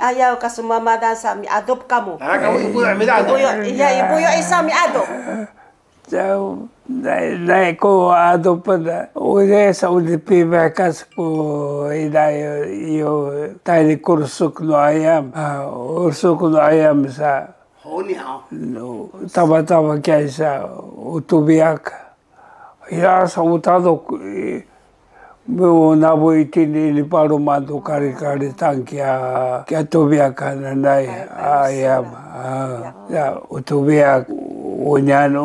ayaw ka sumamadan sa miadop kamo. Kamu ibu nak minta tu. Iya, ibu yo isa miadop. Jauh, naik ko adop pada. Udah saudi pibekas ko idai yo tadi kursuk no ayam. Ursuk no ayam sa. Oh ni hao. No, taba kaya sa utubiak. Ya sa utado mo nabo itini ni paro mando kari tangkia kaya tubiak na nai ayam. Ya utubiak. Unyan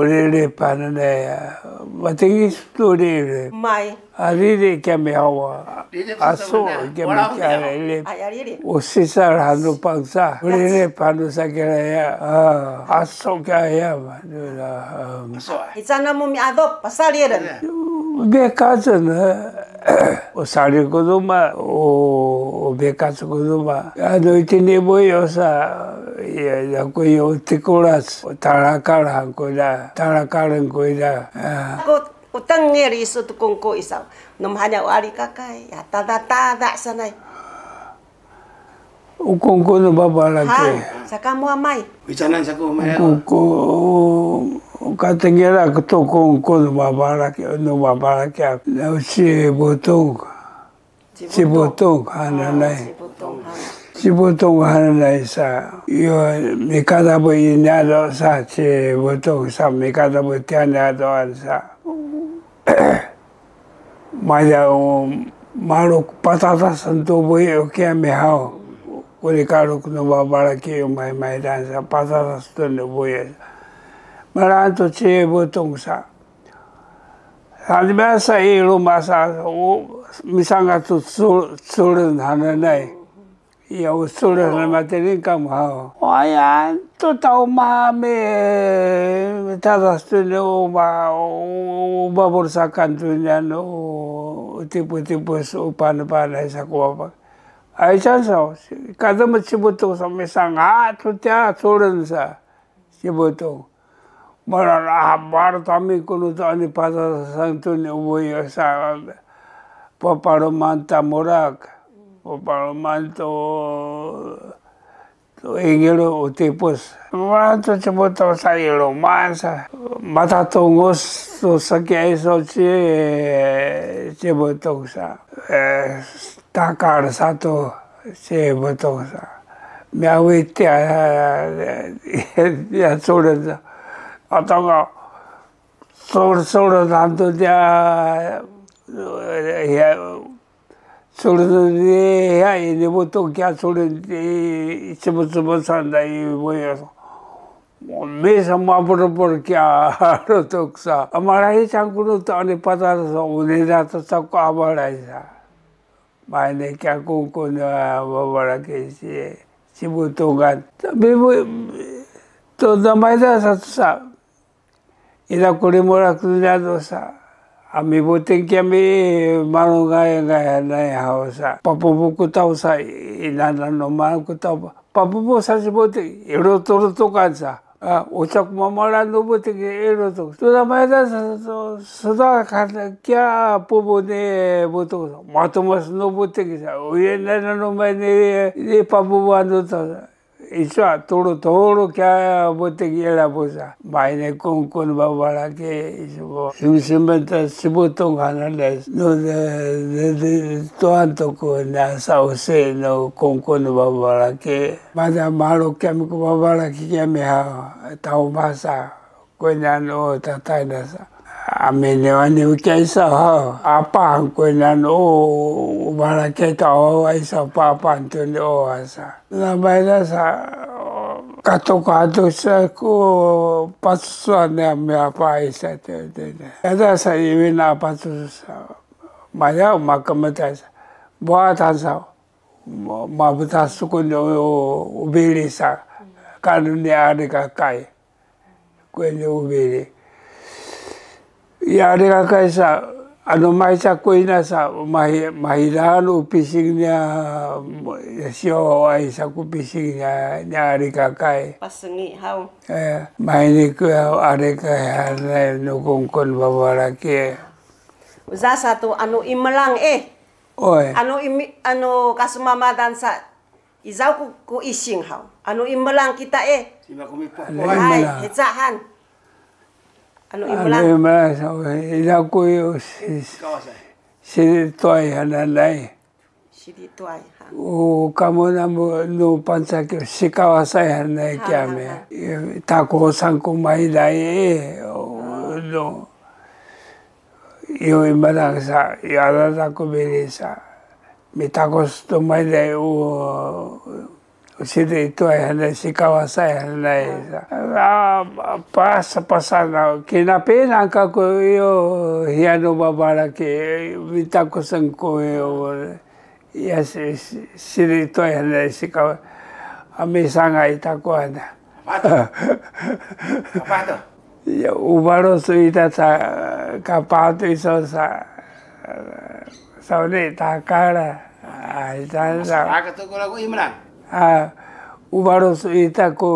rere panane matingis tu rere Mai. rere kami hawa aso kami kare Ayariri. usisar hanu pangsa rere panu sakiraya aso kaya Itsana mo miadop pasal yeren. bekasan usari kuduma o bekasan kuduma ano itini boyo sa ya ko yo tikuras tarakaran ko da Ko utang ngeri su tukong ko isaw. Nom hanya wari kakay. Ya tada sanay. ukong ko no babalaki Sa kamo amay. Bicanan sa ko may. ko katengera ko ko no babalaki na si botong hananay si botong hananay sa yo mi kada bo inyado sa si botong sa mi kada bo tianyado sa maya marok patatas santo boy o kaya me hao kuri karok no babalaki o may dan sa patatas to no boy maranto si botong sa Hani sa ilo masa misanga tu suren hananay. Iya suren na materin kam hao. Ayan to tao mame tadas tu no babor sa kanto niya no tipo upan sa kuwa. Ay sa kada matsibuto sa misanga tu tiya suren sa sibuto. Baru kami kuno tani pada santo ni uboy sa paparomanta morak paparomanto ingero utipos manto chimoto sa ilo mansa matatongos to sakya iso chimoto sa takar sato chimoto sa miawiti ya soren atau solo tanto dia ya solo dia ini butuh kia solo sebut sanda ibu ya mesa mabur kia rotok sa amarai cangkuru tu ane pada so unida tu tak amarai sa maine kia kuku na babara kesi sibutungan tapi tu damai dah satu sa ila kurimura kunyado sa ami buting kami marungai ngai hausa papupu tau sa inana no man ku tau papupu sa sibuting iro turutu kansa ucak mamala no buting iro tu sudah maida sudah kan kya pupu ne butu matumas no buting sa uyena no mane ni papupu anu ta Iswa toro kaya bote kira bosa. Maine kun babala ke isbo. Simenta sibutong hanales. No de toanto ko na sause no kun babala ke. Mada malo kami ko babala ke kami ha tau masa ko na no tatay na sa. Amene wani ukaisa ha apa ko na no bala ke tao isa papa antonio asa na baila sa kato sa ko pasone me apa isa te ada sa ivina pasus maya makamata buatan sa mabutas ko no ubili sa kanuni ari ka kai ko no ubili ya ada kaisa ano mai sa kuina sa mahiran upising niya siyo ay sa kupising niya ari kakai Pasengi hau. Maini ko ari kaya no kungkon babaraki. Uza satu anu imelang Oy. Anu kasumamadan sa Izau ku ising hau. Anu imelang kita Sima kumipo. Hai, hecahan. Anu imelang. Anu imelang sa ila ko yo si toy hananay. Sidi tuai. O kamo na mo no pansa ke si kawasai hanay kya me. Tako sangko mai dai no. Yo imelang sa yara ta ko belesa. Mi tako sto mai dai o sidi toy hanay si kawasai hanay sa. Pasana kinapena ka ko yo hiano babara ke mi tako sangko yo. Yes, siri toy hanay si kaw. Ami sangay tako ana. Kapato. Ya ubaro so ita sa kapato iso sa uli takara. Ita sa. Aka to ko lagu imlan. Ubaro so ita ko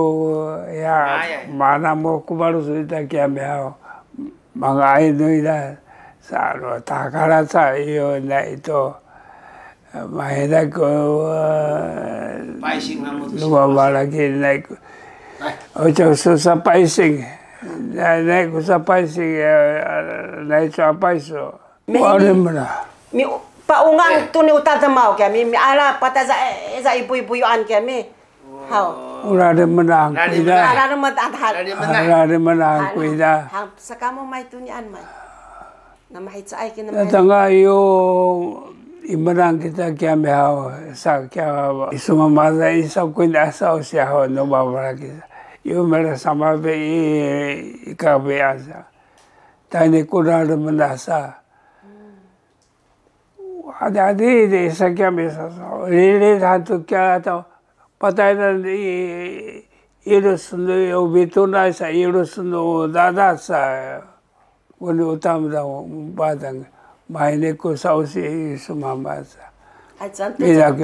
ya mana mo ubaro so ita kya me hao. Mga ino ida sa takara sa iyo na ito. Mahina ko Paising na mo. lumabala kinay ko. O so sa paising. Nay ko sa paising nay sa paiso. Wala mo na. Mi paungang tuni utatamaw kaya mi ala pata za ibu-ibuan kaya mi. Hau. Wala rin mo na ang kuida. Ala naman at Wala rin mo na ang kuida. Saka mo may tunian may. Na mahitsa ay kinamay. Natanga yung imarang kita kaya may hao sa kaya isumamada isa kuida sa o siya ho no babara kita. Yung mera sama be ikabe asa. Tani kuna naman nasa. Adi de isa kaya may sa. Lili hanto kaya ito. Patay na iros no yung bituna sa iros no dada sa wala utam daw batang. Mahine ko sa usi sumama sa. Ila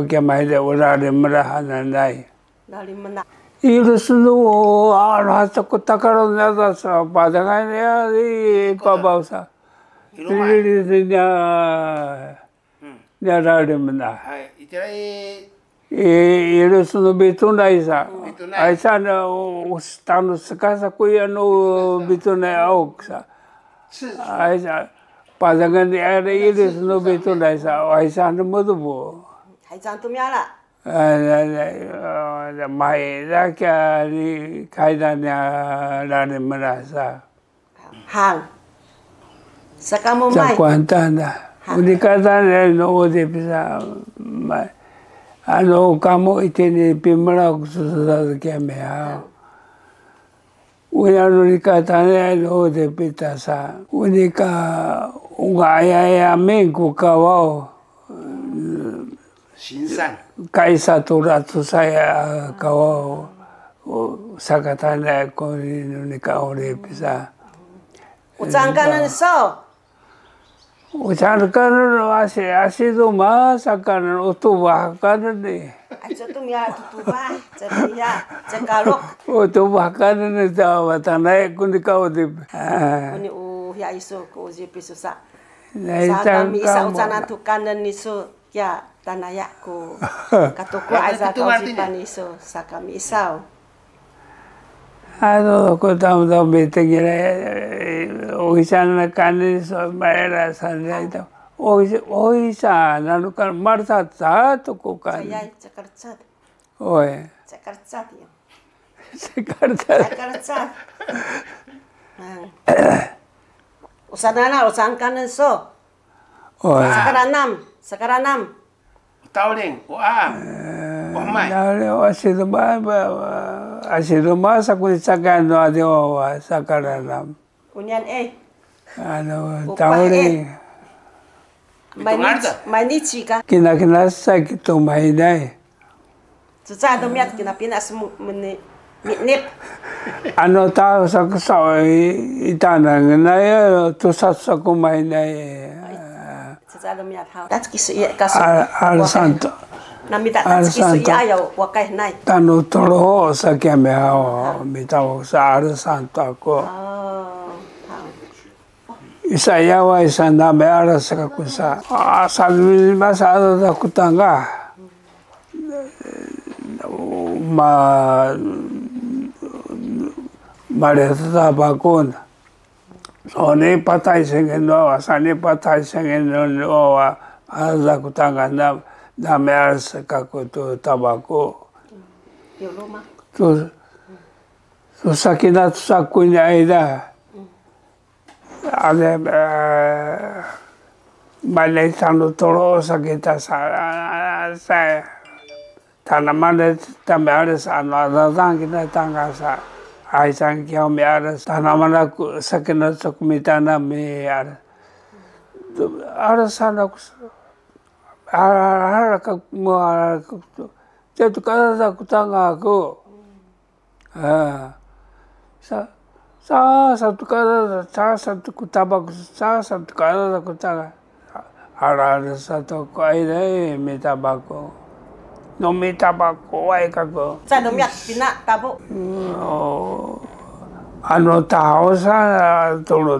kaya mahine wala rin marahanan nai. Dali mana. Iros no hasa ko takaroon na sa padangan niya ipabaw sa. Lili niya rin mana. Iros no bitunay sa. Ay sana tano sa kasa kuya no bitunay aok sa. Ay sa. Padangan ni ada iris no bitunay sa. Ay sana mo dubo. Ay sana tumiyala. May kaya ni kaya niya rin marasa. Hang. Saka mo Sa may. kwanta na. Uni kata na noode pisa. Ano kamo itini pimara kususada kaya may hao. Uni ano ni kata na noode pita sa. Uni ka ungaya mengko kawao. Shinsan. Kaisa turatu saya kawao. Sakata na ko ni kaore pisa. Utang ka na so. Ucan kanan asido mas kanan utubah kanan ni. Aja tumia tutuba. Jadiya jakalok. Utubah kanan ni tawa tanai kundi kau di. Uni ya iso ko jipi susa. Nai Sa kami isa kamu. utana tu kanan iso ya tanaya ko. Katuko aza kau jipan iso sa kami isau. Ano ko tam betegire oisan na kanan so maera sanay ito. Oisan ano kan marta sa to ko kan. Saya cakarcat. Oy. Cakarcat ya. Sekarang. Cakarcat. Usana na usan kanan so. Oy. Sakaranam. Tauling. Wah. Wahmai. Dale asido mas ako sakano adio sakaranam. Unyan Ano Upa, tauri Mainichi ka. kinakinasa kito mahinay. Susah domiat kinapinas mitnip. Ano tao sa itanang na tusat sa kumahinay. Susah domiat ha. That's kisu iya kasu. Al santo. Namita that's kisu iya ayaw wakay nai. Tano toro sa keme hao bitaw sa al santo ako. Isa yawa isa name ala sa kakusa. Sabi masado da kutanga. mareta bakun. So ni patay singin no, asani patay singin no, ada kutanga na meras kakutu tabako. Yoloma. Tu sakina tu sakunya ida. Ada malay tano toro sakita sa tanaman tameras another kita tanga sa. Ai sang kiau me aras tanaman aku sakena sakumitana me aras sana ka mo jatu kada kutanga aku satu kada satu kutabak satu kada kutanga ara satu ko ai me tabako no me tabako ai kako Sa no miak pina tabo. Ano tao sa tolo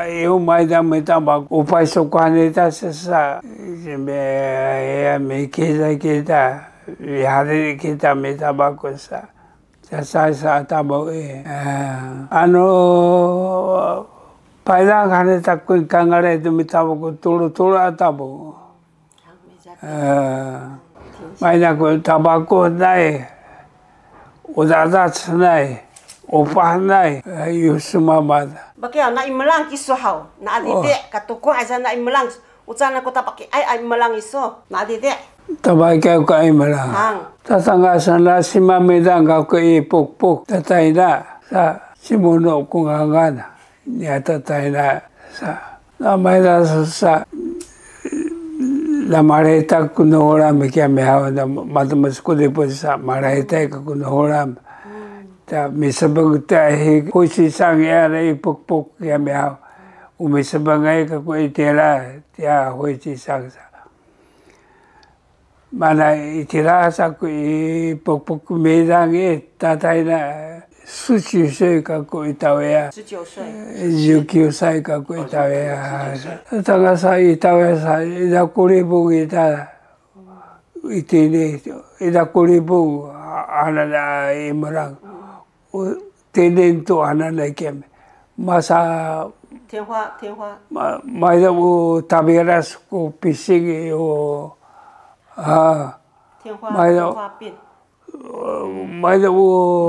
eu mai da me tabako upai so kwaneta sa me kita hari kita me tabako sa tabo ano paida kane takku kangare tu me tabako tolo tabo Maina ko tabako nai, udadat nai, upah nai, yusuma mada. Bakia na imelang kiso hau, na adide katuko aja na imelang, ucana ko tapaki ay imelang iso, na adide. Tabaki ko ay imelang. Tatanga sana si mamedang ko ipukpuk tatay na sa simuno kung hangana. Niya tatay na sa namay na sa la mareta kunohora me kia me hawa na matamas ko depo sa mareta ka kunohora ta me sabang ta he ko si sang ya re pok kia me hawa u me sabang ai ka ko itela tia ho si sang sa mana itela sa ko pok me dang ta tai na sushi se ka ko itawea 19歳かこitawea tanga sa itawea sa ida kuribu ita itini ida kuribu ana na imarang tenen to ana na kem masa 天花 mai da u taberas ko pising o mai da mai da u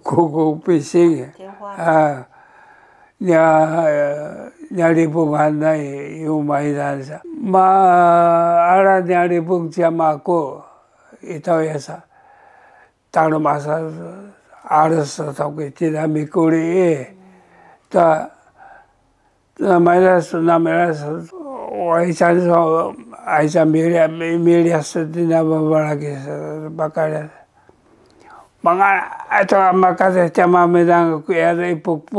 ko pising nyari bungan nai yu mai da sa ma ara nyari bung chama ko ito yasa tano masa aras sa ko tira mi kuri ta mai da na meras Aiza milia sedina babara ke bakara mga ato makate chama medang ku era puk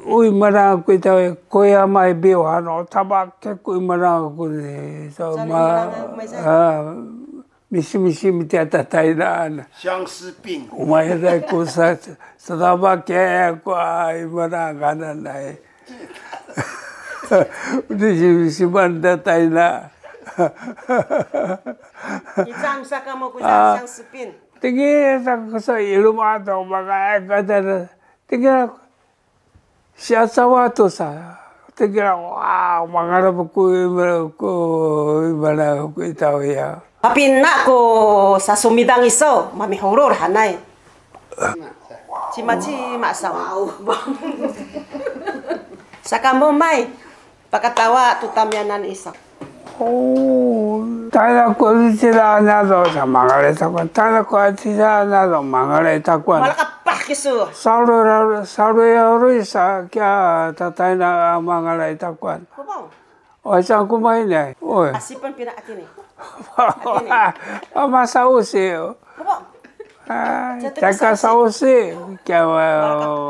ui marang ku tawe koya mai bio hano tabak ke ku marang ku so ma misi miti atatai na 相思病 umay da ku sa tabak ke ku ai marang kana nai misi banda tai na Isang sa kamo ko siyang spin. Tingin sa ilumato mga ekada. Tingin siya sawato sa. Tingin wow mangarap ko ibala ko itawya. Papin na ko sa sumidang iso, mami horror hanay. Chimachi masaw. Sa kamo may pakatawa tutamyanan isa. Tala ko sila na do sa mga takwan. Tala ko sila na do mga takwan. Malakapah kiso. Sauro isa kaya tatay na mga takwan. Kubang. O isang kumain na. Asipan pinaatin eh. Masa usi. Kubang. Tsaka sa usi. Kaya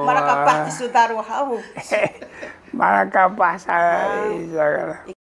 Malakapah kiso daro hao. Malakapah sa isa.